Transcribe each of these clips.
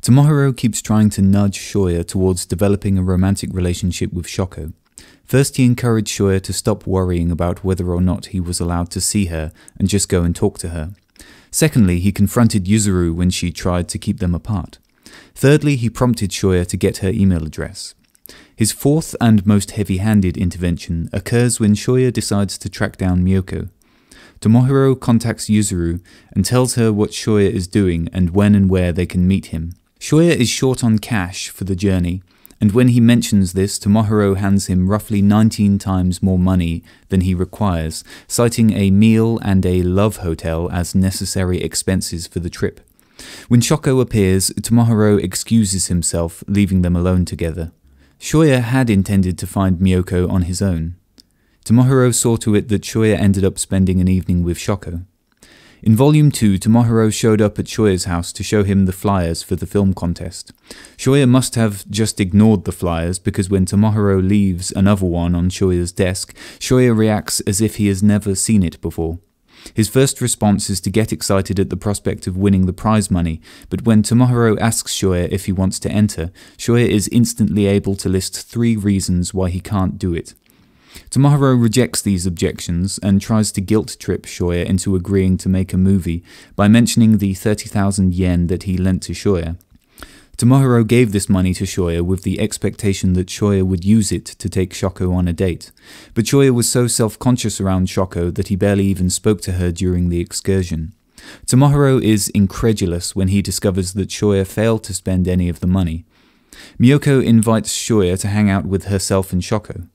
Tomohiro keeps trying to nudge Shoya towards developing a romantic relationship with Shoko. First, he encouraged Shoya to stop worrying about whether or not he was allowed to see her and just go and talk to her. Secondly, he confronted Yuzuru when she tried to keep them apart. Thirdly, he prompted Shoya to get her email address. His fourth and most heavy-handed intervention occurs when Shoya decides to track down Miyoko. Tomohiro contacts Yuzuru and tells her what Shoya is doing and when and where they can meet him. Shoya is short on cash for the journey, and when he mentions this, Tomohiro hands him roughly 19 times more money than he requires, citing a meal and a love hotel as necessary expenses for the trip. When Shoko appears, Tomohiro excuses himself, leaving them alone together. Shoya had intended to find Miyoko on his own. Tomohiro saw to it that Shoya ended up spending an evening with Shoko. In Volume 2, Tomohiro showed up at Shoya's house to show him the flyers for the film contest. Shoya must have just ignored the flyers because when Tomohiro leaves another one on Shoya's desk, Shoya reacts as if he has never seen it before. His first response is to get excited at the prospect of winning the prize money, but when Tomohiro asks Shoya if he wants to enter, Shoya is instantly able to list 3 reasons why he can't do it. Tomohiro rejects these objections and tries to guilt-trip Shoya into agreeing to make a movie by mentioning the 30,000 yen that he lent to Shoya. Tomohiro gave this money to Shoya with the expectation that Shoya would use it to take Shoko on a date, but Shoya was so self-conscious around Shoko that he barely even spoke to her during the excursion. Tomohiro is incredulous when he discovers that Shoya failed to spend any of the money. Miyoko invites Shoya to hang out with herself and Shoko.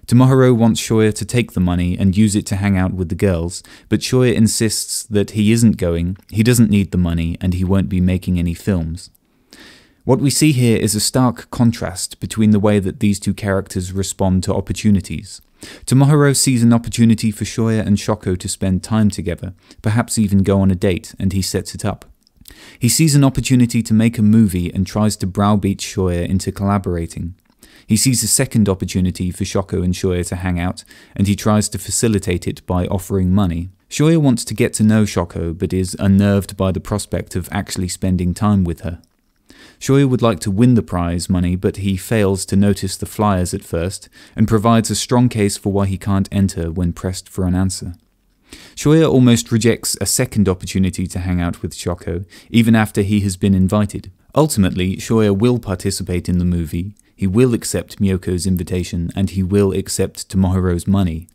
Tomohiro wants Shoya to take the money and use it to hang out with the girls, but Shoya insists that he isn't going, he doesn't need the money, and he won't be making any films. What we see here is a stark contrast between the way that these two characters respond to opportunities. Tomohiro sees an opportunity for Shoya and Shoko to spend time together, perhaps even go on a date, and he sets it up. He sees an opportunity to make a movie and tries to browbeat Shoya into collaborating. He sees a second opportunity for Shoko and Shoya to hang out, and he tries to facilitate it by offering money. Shoya wants to get to know Shoko, but is unnerved by the prospect of actually spending time with her. Shoya would like to win the prize money, but he fails to notice the flyers at first, and provides a strong case for why he can't enter when pressed for an answer. Shoya almost rejects a second opportunity to hang out with Shoko, even after he has been invited. Ultimately, Shoya will participate in the movie, he will accept Miyoko's invitation, and he will accept Tomohiro's money.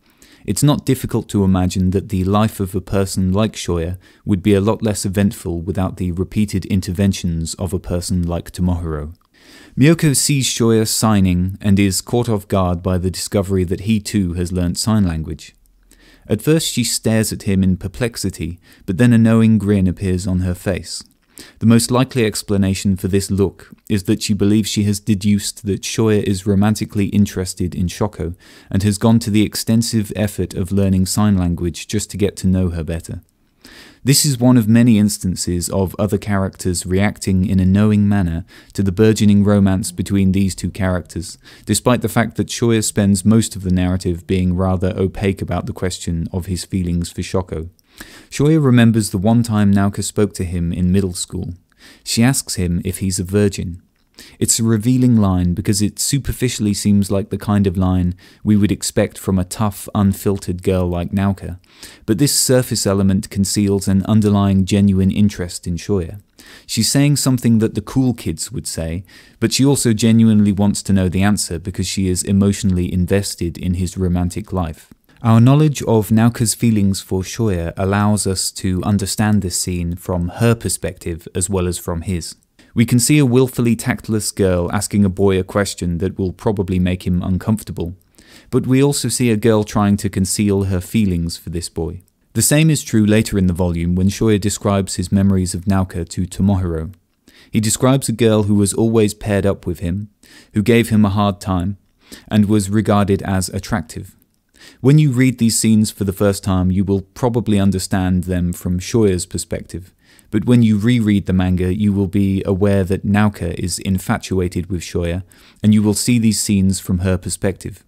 It's not difficult to imagine that the life of a person like Shoya would be a lot less eventful without the repeated interventions of a person like Tomohiro. Miyoko sees Shoya signing and is caught off guard by the discovery that he too has learnt sign language. At first she stares at him in perplexity, but then a knowing grin appears on her face. The most likely explanation for this look is that she believes she has deduced that Shoya is romantically interested in Shoko and has gone to the extensive effort of learning sign language just to get to know her better. This is one of many instances of other characters reacting in a knowing manner to the burgeoning romance between these two characters, despite the fact that Shoya spends most of the narrative being rather opaque about the question of his feelings for Shoko. Shoya remembers the one time Naoka spoke to him in middle school. She asks him if he's a virgin. It's a revealing line because it superficially seems like the kind of line we would expect from a tough, unfiltered girl like Naoka, but this surface element conceals an underlying genuine interest in Shoya. She's saying something that the cool kids would say, but she also genuinely wants to know the answer because she is emotionally invested in his romantic life. Our knowledge of Naoka's feelings for Shoya allows us to understand this scene from her perspective as well as from his. We can see a willfully tactless girl asking a boy a question that will probably make him uncomfortable, but we also see a girl trying to conceal her feelings for this boy. The same is true later in the volume when Shoya describes his memories of Naoka to Tomohiro. He describes a girl who was always paired up with him, who gave him a hard time, and was regarded as attractive. When you read these scenes for the first time, you will probably understand them from Shoya's perspective, but when you reread the manga, you will be aware that Naoka is infatuated with Shoya, and you will see these scenes from her perspective.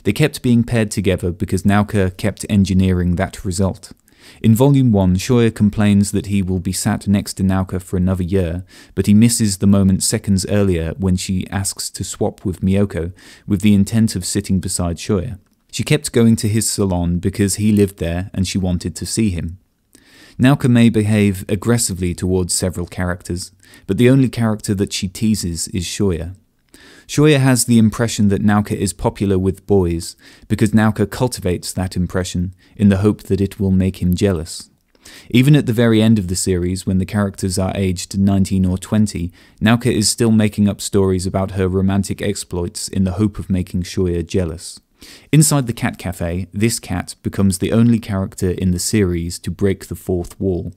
They kept being paired together because Naoka kept engineering that result. In Volume 1, Shoya complains that he will be sat next to Naoka for another year, but he misses the moment seconds earlier when she asks to swap with Miyoko with the intent of sitting beside Shoya. She kept going to his salon because he lived there and she wanted to see him. Naoka may behave aggressively towards several characters, but the only character that she teases is Shoya. Shoya has the impression that Naoka is popular with boys because Naoka cultivates that impression in the hope that it will make him jealous. Even at the very end of the series, when the characters are aged 19 or 20, Naoka is still making up stories about her romantic exploits in the hope of making Shoya jealous. Inside the cat cafe, this cat becomes the only character in the series to break the fourth wall.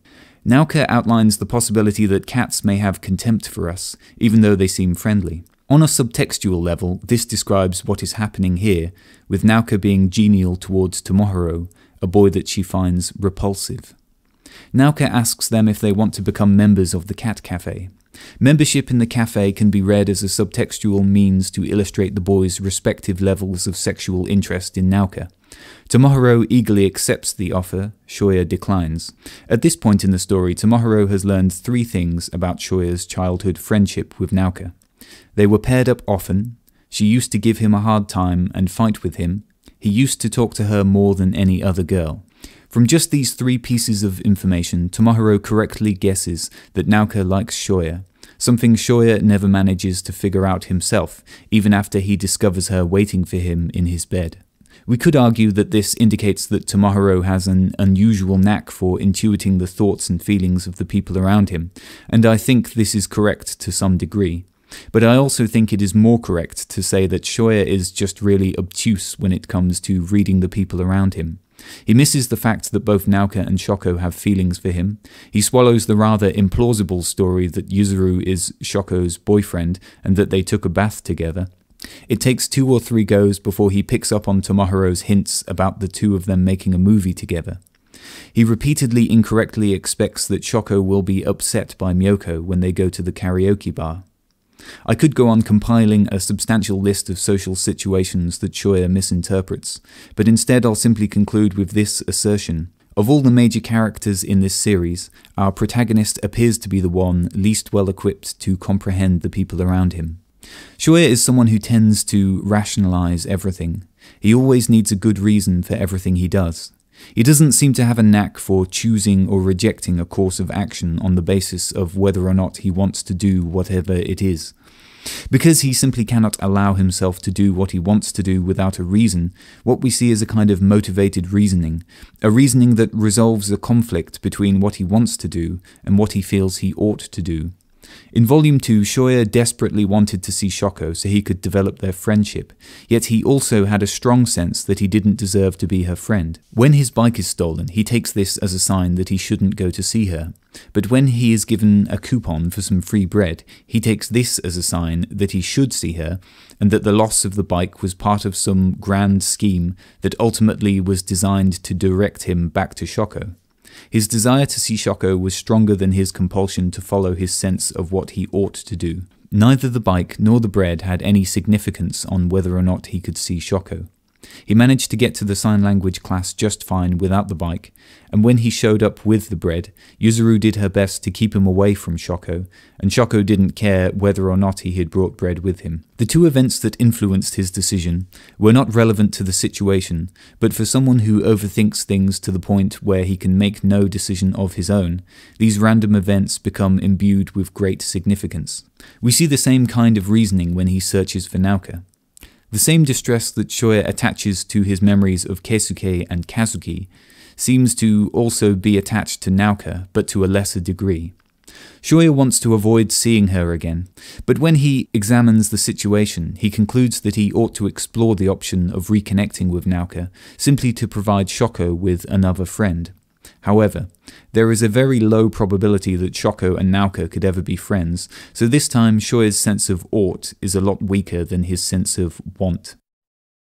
Naoka outlines the possibility that cats may have contempt for us, even though they seem friendly. On a subtextual level, this describes what is happening here, with Naoka being genial towards Tomohiro, a boy that she finds repulsive. Naoka asks them if they want to become members of the cat cafe. Membership in the cafe can be read as a subtextual means to illustrate the boys' respective levels of sexual interest in Naoka. Tomohiro eagerly accepts the offer, Shoya declines. At this point in the story, Tomohiro has learned 3 things about Shoya's childhood friendship with Naoka. They were paired up often, she used to give him a hard time and fight with him, he used to talk to her more than any other girl. From just these 3 pieces of information, Tomohiro correctly guesses that Naoka likes Shoya, something Shoya never manages to figure out himself, even after he discovers her waiting for him in his bed. We could argue that this indicates that Tomohiro has an unusual knack for intuiting the thoughts and feelings of the people around him, and I think this is correct to some degree. But I also think it is more correct to say that Shoya is just really obtuse when it comes to reading the people around him. He misses the fact that both Naoka and Shoko have feelings for him. He swallows the rather implausible story that Yuzuru is Shoko's boyfriend and that they took a bath together. It takes 2 or 3 goes before he picks up on Tomohiro's hints about the 2 of them making a movie together. He repeatedly incorrectly expects that Shoko will be upset by Miyoko when they go to the karaoke bar. I could go on compiling a substantial list of social situations that Shoya misinterprets, but instead I'll simply conclude with this assertion. Of all the major characters in this series, our protagonist appears to be the one least well equipped to comprehend the people around him. Shoya is someone who tends to rationalize everything. He always needs a good reason for everything he does. He doesn't seem to have a knack for choosing or rejecting a course of action on the basis of whether or not he wants to do whatever it is. Because he simply cannot allow himself to do what he wants to do without a reason, what we see is a kind of motivated reasoning, a reasoning that resolves a conflict between what he wants to do and what he feels he ought to do. In Volume 2, Shoya desperately wanted to see Shoko so he could develop their friendship, yet he also had a strong sense that he didn't deserve to be her friend. When his bike is stolen, he takes this as a sign that he shouldn't go to see her. But when he is given a coupon for some free bread, he takes this as a sign that he should see her, and that the loss of the bike was part of some grand scheme that ultimately was designed to direct him back to Shoko. His desire to see Shoko was stronger than his compulsion to follow his sense of what he ought to do. Neither the bike nor the bread had any significance on whether or not he could see Shoko. He managed to get to the sign language class just fine without the bike, and when he showed up with the bread, Yuzuru did her best to keep him away from Shoko, and Shoko didn't care whether or not he had brought bread with him. The 2 events that influenced his decision were not relevant to the situation, but for someone who overthinks things to the point where he can make no decision of his own, these random events become imbued with great significance. We see the same kind of reasoning when he searches for Naoka. The same distress that Shoya attaches to his memories of Keisuke and Kazuki seems to also be attached to Naoka, but to a lesser degree. Shoya wants to avoid seeing her again, but when he examines the situation, he concludes that he ought to explore the option of reconnecting with Naoka, simply to provide Shoko with another friend. However, there is a very low probability that Shoko and Naoka could ever be friends, so this time Shoya's sense of ought is a lot weaker than his sense of want.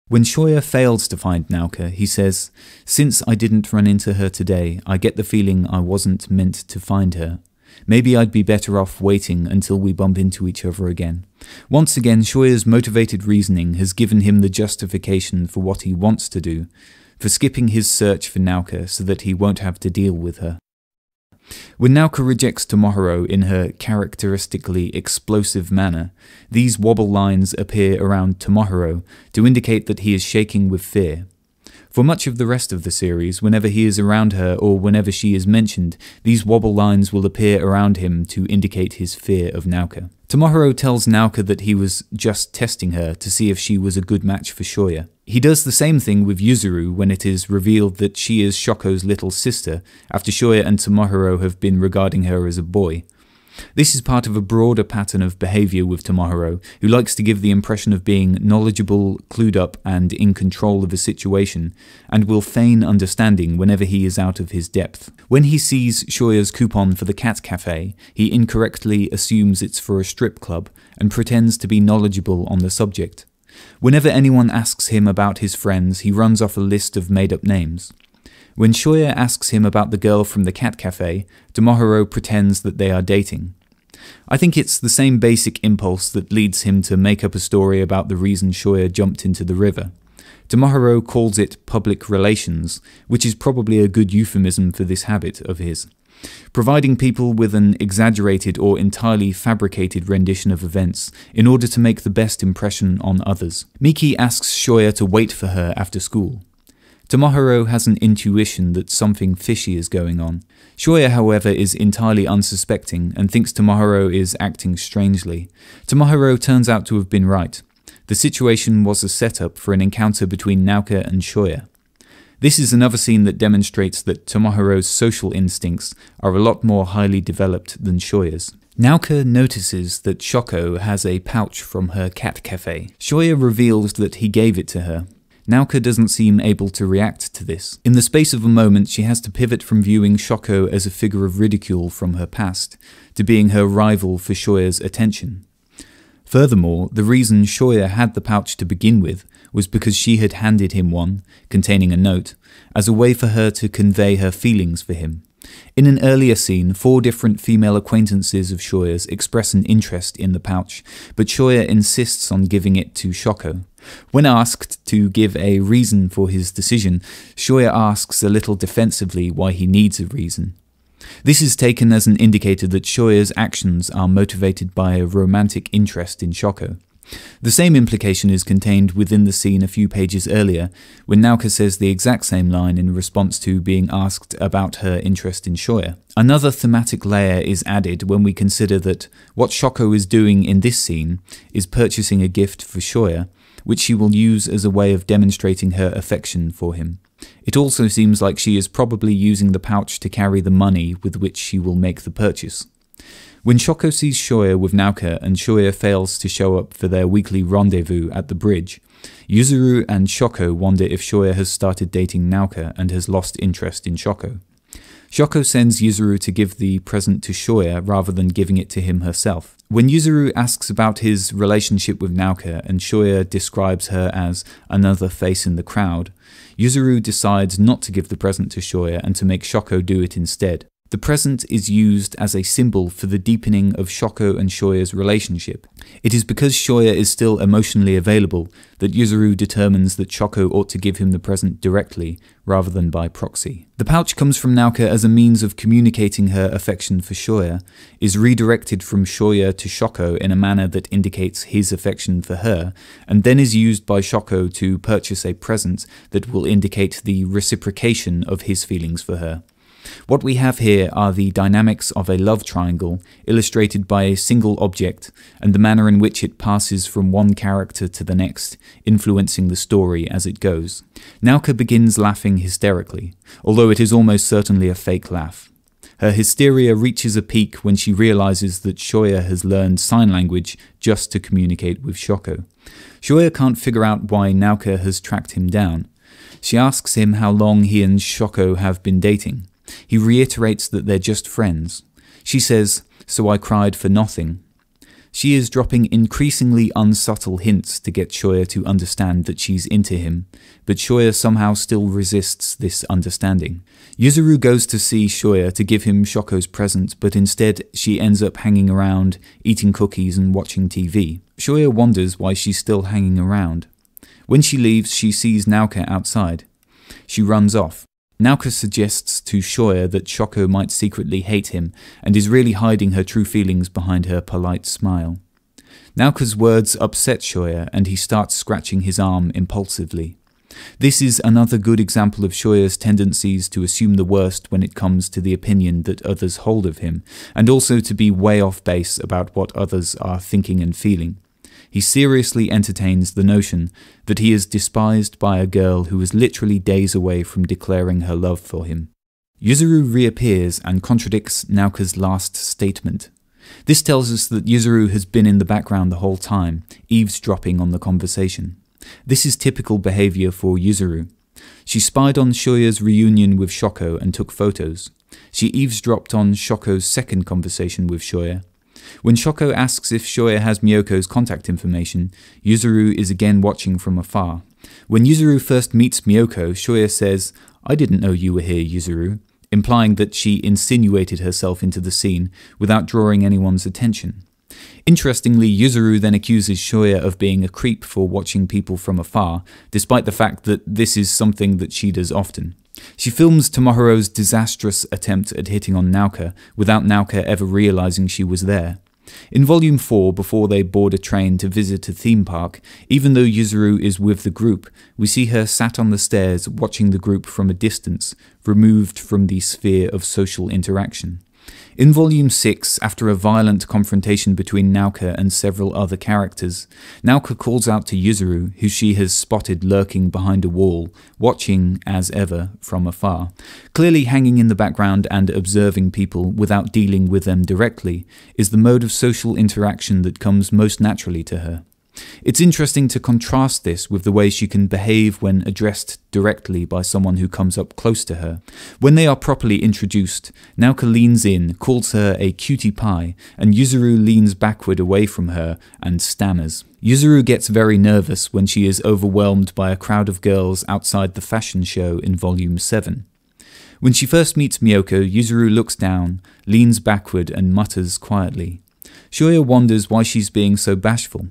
When Shoya fails to find Naoka, he says, "Since I didn't run into her today, I get the feeling I wasn't meant to find her. Maybe I'd be better off waiting until we bump into each other again." Once again, Shoya's motivated reasoning has given him the justification for what he wants to do. for skipping his search for Naoka so that he won't have to deal with her. When Naoka rejects Tomohiro in her characteristically explosive manner, these wobble lines appear around Tomohiro to indicate that he is shaking with fear. For much of the rest of the series, whenever he is around her or whenever she is mentioned, these wobble lines will appear around him to indicate his fear of Naoka. Tomohiro tells Naoka that he was just testing her to see if she was a good match for Shoya. He does the same thing with Yuzuru when it is revealed that she is Shoko's little sister, after Shoya and Tomohiro have been regarding her as a boy. This is part of a broader pattern of behaviour with Tomohiro, who likes to give the impression of being knowledgeable, clued up and in control of a situation, and will feign understanding whenever he is out of his depth. When he sees Shoya's coupon for the cat cafe, he incorrectly assumes it's for a strip club, and pretends to be knowledgeable on the subject. Whenever anyone asks him about his friends, he runs off a list of made-up names. When Shoya asks him about the girl from the cat cafe, Tomohiro pretends that they are dating. I think it's the same basic impulse that leads him to make up a story about the reason Shoya jumped into the river. Tomohiro calls it public relations, which is probably a good euphemism for this habit of his, providing people with an exaggerated or entirely fabricated rendition of events in order to make the best impression on others. Miki asks Shoya to wait for her after school. Tomohiro has an intuition that something fishy is going on. Shoya, however, is entirely unsuspecting and thinks Tomohiro is acting strangely. Tomohiro turns out to have been right. The situation was a setup for an encounter between Naoka and Shoya. This is another scene that demonstrates that Tomohiro's social instincts are a lot more highly developed than Shoya's. Naoka notices that Shoko has a pouch from her cat cafe. Shoya reveals that he gave it to her. Naoka doesn't seem able to react to this. In the space of a moment, she has to pivot from viewing Shoko as a figure of ridicule from her past, to being her rival for Shoya's attention. Furthermore, the reason Shoya had the pouch to begin with was because she had handed him one, containing a note, as a way for her to convey her feelings for him. In an earlier scene, 4 different female acquaintances of Shoya's express an interest in the pouch, but Shoya insists on giving it to Shoko. When asked to give a reason for his decision, Shoya asks a little defensively why he needs a reason. This is taken as an indicator that Shoya's actions are motivated by a romantic interest in Shoko. The same implication is contained within the scene a few pages earlier, when Naoka says the exact same line in response to being asked about her interest in Shoya. Another thematic layer is added when we consider that what Shoko is doing in this scene is purchasing a gift for Shoya, which she will use as a way of demonstrating her affection for him. It also seems like she is probably using the pouch to carry the money with which she will make the purchase. When Shoko sees Shoya with Naoka and Shoya fails to show up for their weekly rendezvous at the bridge, Yuzuru and Shoko wonder if Shoya has started dating Naoka and has lost interest in Shoko. Shoko sends Yuzuru to give the present to Shoya rather than giving it to him herself. When Yuzuru asks about his relationship with Naoka and Shoya describes her as another face in the crowd, Yuzuru decides not to give the present to Shoya and to make Shoko do it instead. The present is used as a symbol for the deepening of Shoko and Shoya's relationship. It is because Shoya is still emotionally available that Yuzuru determines that Shoko ought to give him the present directly, rather than by proxy. The pouch comes from Naoka as a means of communicating her affection for Shoya, is redirected from Shoya to Shoko in a manner that indicates his affection for her, and then is used by Shoko to purchase a present that will indicate the reciprocation of his feelings for her. What we have here are the dynamics of a love triangle illustrated by a single object and the manner in which it passes from one character to the next, influencing the story as it goes. Naoka begins laughing hysterically, although it is almost certainly a fake laugh. Her hysteria reaches a peak when she realizes that Shoya has learned sign language just to communicate with Shoko. Shoya can't figure out why Naoka has tracked him down. She asks him how long he and Shoko have been dating. He reiterates that they're just friends. She says, "So I cried for nothing." She is dropping increasingly unsubtle hints to get Shoya to understand that she's into him, but Shoya somehow still resists this understanding. Yuzuru goes to see Shoya to give him Shoko's present, but instead she ends up hanging around, eating cookies and watching TV. Shoya wonders why she's still hanging around. When she leaves, she sees Naoka outside. She runs off. Naoka suggests to Shoya that Shoko might secretly hate him and is really hiding her true feelings behind her polite smile. Naoka's words upset Shoya and he starts scratching his arm impulsively. This is another good example of Shoya's tendencies to assume the worst when it comes to the opinion that others hold of him, and also to be way off base about what others are thinking and feeling. He seriously entertains the notion that he is despised by a girl who is literally days away from declaring her love for him. Yuzuru reappears and contradicts Naoka's last statement. This tells us that Yuzuru has been in the background the whole time, eavesdropping on the conversation. This is typical behavior for Yuzuru. She spied on Shoya's reunion with Shoko and took photos. She eavesdropped on Shoko's second conversation with Shoya. When Shoko asks if Shoya has Miyoko's contact information, Yuzuru is again watching from afar. When Yuzuru first meets Miyoko, Shoya says, "I didn't know you were here, Yuzuru," implying that she insinuated herself into the scene without drawing anyone's attention. Interestingly, Yuzuru then accuses Shoya of being a creep for watching people from afar, despite the fact that this is something that she does often. She films Tomohiro's disastrous attempt at hitting on Naoka without Naoka ever realizing she was there. In Volume 4, before they board a train to visit a theme park, even though Yuzuru is with the group, we see her sat on the stairs watching the group from a distance, removed from the sphere of social interaction. In Volume 6, after a violent confrontation between Naoka and several other characters, Naoka calls out to Yuzuru, who she has spotted lurking behind a wall, watching, as ever, from afar. Clearly hanging in the background and observing people without dealing with them directly is the mode of social interaction that comes most naturally to her. It's interesting to contrast this with the way she can behave when addressed directly by someone who comes up close to her. When they are properly introduced, Naoka leans in, calls her a cutie pie, and Yuzuru leans backward away from her and stammers. Yuzuru gets very nervous when she is overwhelmed by a crowd of girls outside the fashion show in Volume 7. When she first meets Miyoko, Yuzuru looks down, leans backward and mutters quietly. Shoya wonders why she's being so bashful.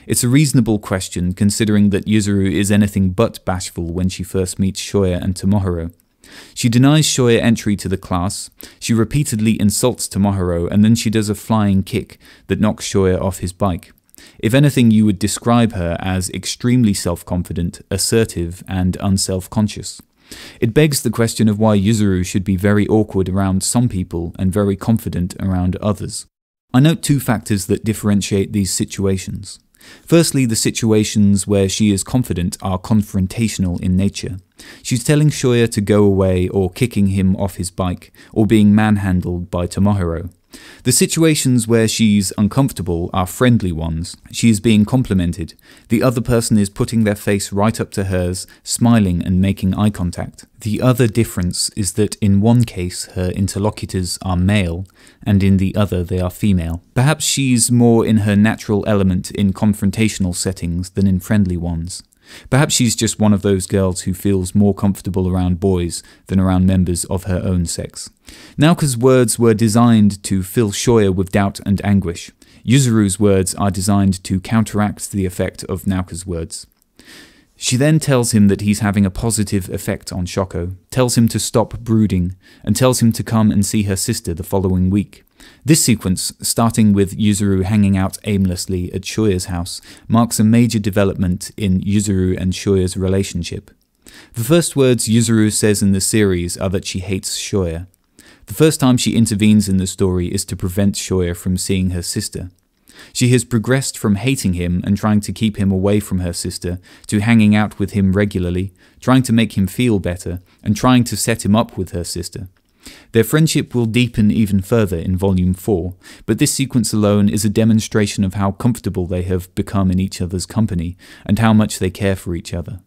It's a reasonable question considering that Yuzuru is anything but bashful when she first meets Shoya and Tomohiro. She denies Shoya entry to the class, she repeatedly insults Tomohiro, and then she does a flying kick that knocks Shoya off his bike. If anything, you would describe her as extremely self-confident, assertive, and unself-conscious. It begs the question of why Yuzuru should be very awkward around some people and very confident around others. I note two factors that differentiate these situations. Firstly, the situations where she is confident are confrontational in nature. She's telling Shoya to go away or kicking him off his bike or being manhandled by Tomohiro. The situations where she's uncomfortable are friendly ones. She is being complimented. The other person is putting their face right up to hers, smiling and making eye contact. The other difference is that in one case her interlocutors are male, and in the other they are female. Perhaps she's more in her natural element in confrontational settings than in friendly ones. Perhaps she's just one of those girls who feels more comfortable around boys than around members of her own sex. Naoka's words were designed to fill Shoya with doubt and anguish. Yuzuru's words are designed to counteract the effect of Naoka's words. She then tells him that he's having a positive effect on Shoko, tells him to stop brooding, and tells him to come and see her sister the following week. This sequence, starting with Yuzuru hanging out aimlessly at Shoya's house, marks a major development in Yuzuru and Shoya's relationship. The first words Yuzuru says in the series are that she hates Shoya. The first time she intervenes in the story is to prevent Shoya from seeing her sister. She has progressed from hating him and trying to keep him away from her sister to hanging out with him regularly, trying to make him feel better, and trying to set him up with her sister. Their friendship will deepen even further in Volume 4, but this sequence alone is a demonstration of how comfortable they have become in each other's company and how much they care for each other.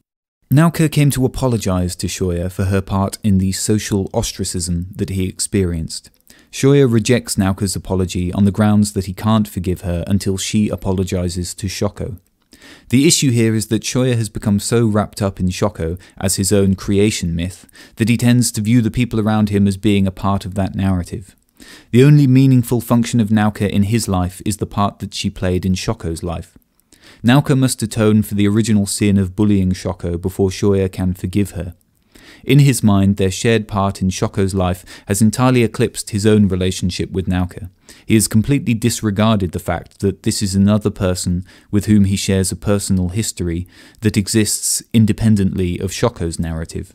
Naoka came to apologize to Shoya for her part in the social ostracism that he experienced. Shoya rejects Naoka's apology on the grounds that he can't forgive her until she apologizes to Shoko. The issue here is that Shoya has become so wrapped up in Shoko as his own creation myth that he tends to view the people around him as being a part of that narrative. The only meaningful function of Naoka in his life is the part that she played in Shoko's life. Naoka must atone for the original sin of bullying Shoko before Shoya can forgive her. In his mind, their shared part in Shoko's life has entirely eclipsed his own relationship with Naoka. He has completely disregarded the fact that this is another person with whom he shares a personal history that exists independently of Shoko's narrative.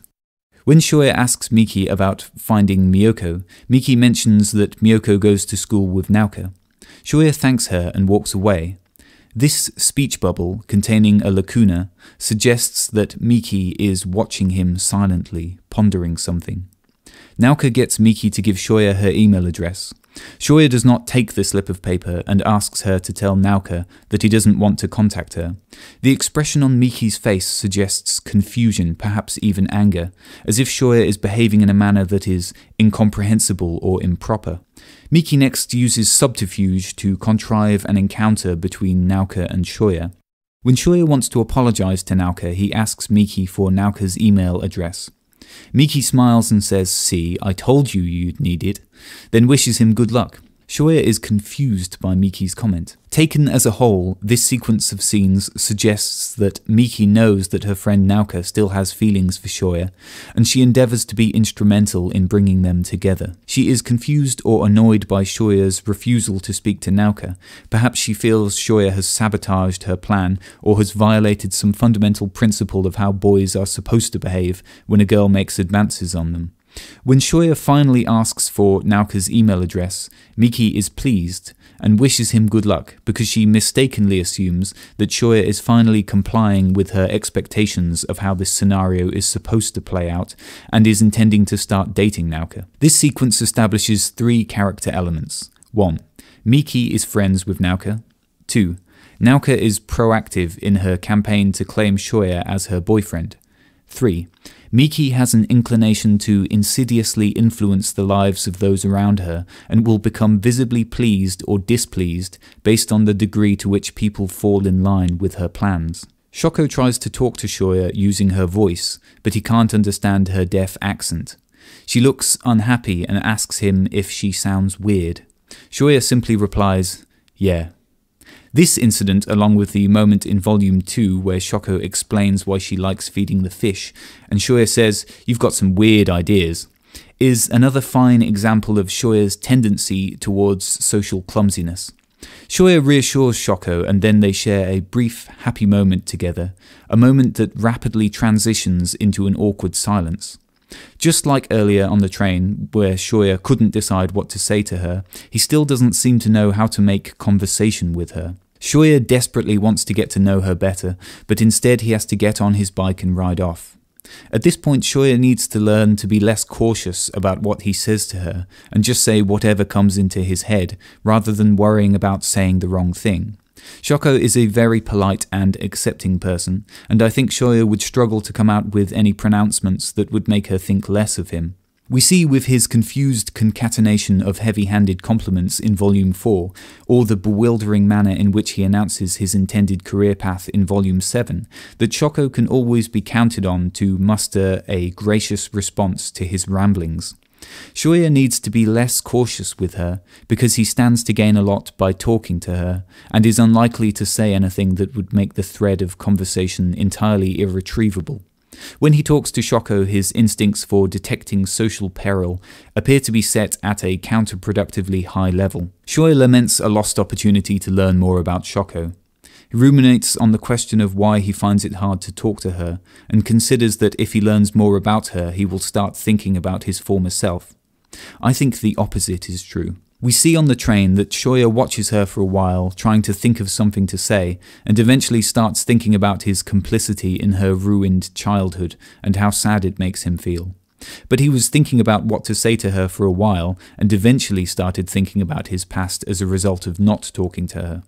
When Shoya asks Miki about finding Miyoko, Miki mentions that Miyoko goes to school with Naoka. Shoya thanks her and walks away. This speech bubble, containing a lacuna, suggests that Miki is watching him silently, pondering something. Naoka gets Miki to give Shoya her email address. Shoya does not take the slip of paper and asks her to tell Naoka that he doesn't want to contact her. The expression on Miki's face suggests confusion, perhaps even anger, as if Shoya is behaving in a manner that is incomprehensible or improper. Miki next uses subterfuge to contrive an encounter between Naoka and Shoya. When Shoya wants to apologize to Naoka, he asks Miki for Naoka's email address. Miki smiles and says, "See, I told you you'd need it," then wishes him good luck. Shoya is confused by Miki's comment. Taken as a whole, this sequence of scenes suggests that Miki knows that her friend Naoka still has feelings for Shoya, and she endeavours to be instrumental in bringing them together. She is confused or annoyed by Shoya's refusal to speak to Naoka. Perhaps she feels Shoya has sabotaged her plan or has violated some fundamental principle of how boys are supposed to behave when a girl makes advances on them. When Shoya finally asks for Naoka's email address, Miki is pleased and wishes him good luck because she mistakenly assumes that Shoya is finally complying with her expectations of how this scenario is supposed to play out and is intending to start dating Naoka. This sequence establishes 3 character elements. 1. Miki is friends with Naoka. 2. Naoka is proactive in her campaign to claim Shoya as her boyfriend. 3. Miki has an inclination to insidiously influence the lives of those around her and will become visibly pleased or displeased based on the degree to which people fall in line with her plans. Shoko tries to talk to Shoya using her voice, but he can't understand her deaf accent. She looks unhappy and asks him if she sounds weird. Shoya simply replies, "Yeah." This incident, along with the moment in Volume 2 where Shoko explains why she likes feeding the fish, and Shoya says, "You've got some weird ideas," is another fine example of Shoya's tendency towards social clumsiness. Shoya reassures Shoko and then they share a brief, happy moment together, a moment that rapidly transitions into an awkward silence. Just like earlier on the train, where Shoya couldn't decide what to say to her, he still doesn't seem to know how to make conversation with her. Shoya desperately wants to get to know her better, but instead he has to get on his bike and ride off. At this point, Shoya needs to learn to be less cautious about what he says to her, and just say whatever comes into his head, rather than worrying about saying the wrong thing. Shoko is a very polite and accepting person, and I think Shoya would struggle to come out with any pronouncements that would make her think less of him. We see with his confused concatenation of heavy-handed compliments in Volume 4, or the bewildering manner in which he announces his intended career path in Volume 7, that Shoko can always be counted on to muster a gracious response to his ramblings. Shoya needs to be less cautious with her, because he stands to gain a lot by talking to her, and is unlikely to say anything that would make the thread of conversation entirely irretrievable. When he talks to Shoko, his instincts for detecting social peril appear to be set at a counterproductively high level. Shoya laments a lost opportunity to learn more about Shoko. He ruminates on the question of why he finds it hard to talk to her, and considers that if he learns more about her, he will start thinking about his former self. I think the opposite is true. We see on the train that Shoya watches her for a while, trying to think of something to say, and eventually starts thinking about his complicity in her ruined childhood and how sad it makes him feel. But he was thinking about what to say to her for a while, and eventually started thinking about his past as a result of not talking to her.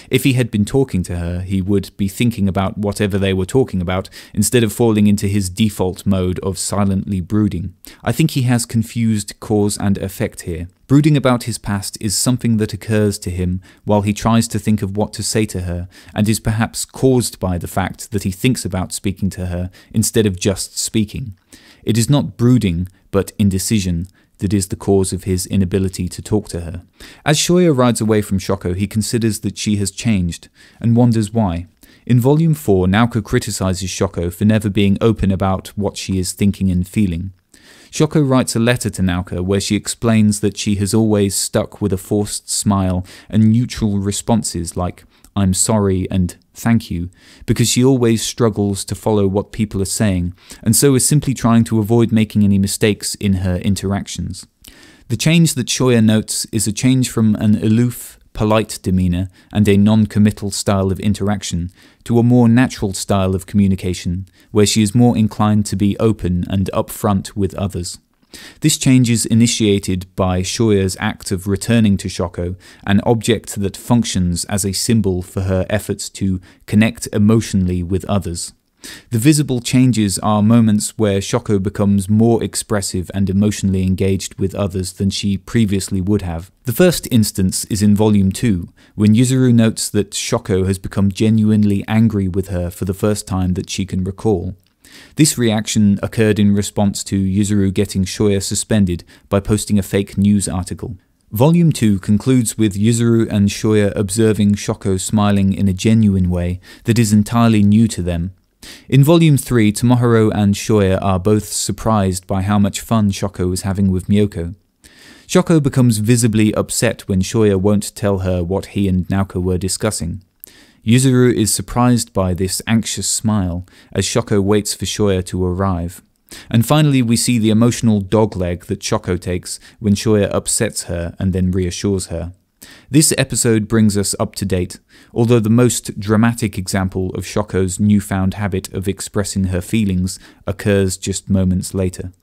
If he had been talking to her, he would be thinking about whatever they were talking about, instead of falling into his default mode of silently brooding. I think he has confused cause and effect here. Brooding about his past is something that occurs to him while he tries to think of what to say to her, and is perhaps caused by the fact that he thinks about speaking to her instead of just speaking. It is not brooding, but indecision, that is the cause of his inability to talk to her. As Shoya rides away from Shoko, he considers that she has changed, and wonders why. In Volume 4, Naoka criticizes Shoko for never being open about what she is thinking and feeling. Shoko writes a letter to Naoka where she explains that she has always stuck with a forced smile and neutral responses like "I'm sorry" and "thank you" because she always struggles to follow what people are saying, and so is simply trying to avoid making any mistakes in her interactions. The change that Shoya notes is a change from an aloof, polite demeanour and a non-committal style of interaction to a more natural style of communication, where she is more inclined to be open and upfront with others. This change is initiated by Shoya's act of returning to Shoko, an object that functions as a symbol for her efforts to connect emotionally with others. The visible changes are moments where Shoko becomes more expressive and emotionally engaged with others than she previously would have. The first instance is in Volume 2, when Yuzuru notes that Shoko has become genuinely angry with her for the first time that she can recall. This reaction occurred in response to Yuzuru getting Shoya suspended by posting a fake news article. Volume 2 concludes with Yuzuru and Shoya observing Shoko smiling in a genuine way that is entirely new to them. In Volume 3, Tomohiro and Shoya are both surprised by how much fun Shoko is having with Myoko. Shoko becomes visibly upset when Shoya won't tell her what he and Naoka were discussing. Yuzuru is surprised by this anxious smile as Shoko waits for Shoya to arrive. And finally we see the emotional dogleg that Shoko takes when Shoya upsets her and then reassures her. This episode brings us up to date, although the most dramatic example of Shoko's newfound habit of expressing her feelings occurs just moments later.